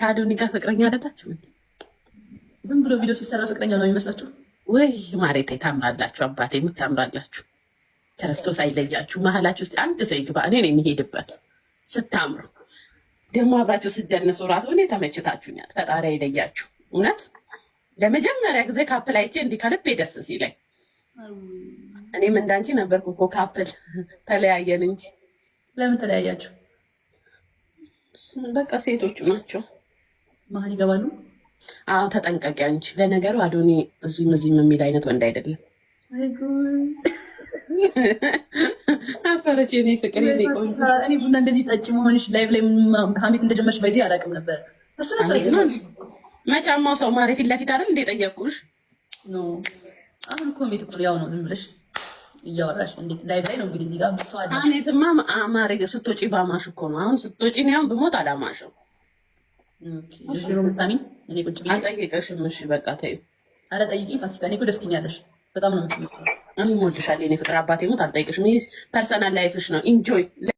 ከአዶኒ ጋር ፍቅረኛ አይደላችሁ? ዝም ብሎ ቪዲዮ ሲሰራ ፍቅረኛ ነው የሚመስላችሁ? ወይ ማሬቴ ታምራላችሁ፣ አባቴ የምታምራላችሁ። ክርስቶስ አይለያችሁ። መሀላችሁ ውስጥ አንድ ሰው ይግባ፣ እኔ ነው የሚሄድበት። ስታምሩ ደግሞ አብራችሁ ስደንሱ ራሱ እኔ ተመችታችሁኛል። ፈጣሪ አይለያችሁ። እውነት ለመጀመሪያ ጊዜ ካፕል አይቼ እንዲህ ከልቤ ደስ ሲለኝ፣ እኔም እንዳንቺ ነበርኩ እኮ ካፕል፣ ተለያየን እንጂ። ለምን ተለያያችሁ? በቃ ሴቶቹ ናቸው መሀል ይገባሉ። አዎ ተጠንቀቂ አንቺ። ለነገሩ አዶኒ እዚህም እዚህም የሚል አይነት ወንድ አይደለም። አፈረች የኔ ፍቅር። እኔ ቡና እንደዚህ ጠጭ መሆንሽ ላይቭ ላይ ሀሜት እንደጀመርሽ በዚህ አላውቅም ነበር። መጫማው ሰው ማሬ ፊት ለፊት አይደል እንደ ጠየቁሽ? አሁን ኮሜት እኮ ያው ነው። ዝም ብለሽ እያወራሽ እንዴት ላይቭ ላይ ነው እንግዲህ እዚህ ጋር ሰው አለ። ሀሜትማ ማሬ ስትወጪ ባማሽ እኮ ነው። አሁን ስትወጪ ነው ያው ብሞት አላማሽም። እኔ ቁጭ ብዬ አልጠይቅሽም። እሺ በቃ ተይው። ኧረ ጠይቂኝ ፋሲካ። እኔ እኮ ደስተኛለሽ በጣም ነው የምትመጣው። እኔ እወድሻለሁ የኔ ፍቅር። አባቴ ሞት አልጠይቅሽም። ይህ ፐርሰናል ላይፍሽ ነው። ኢንጆይ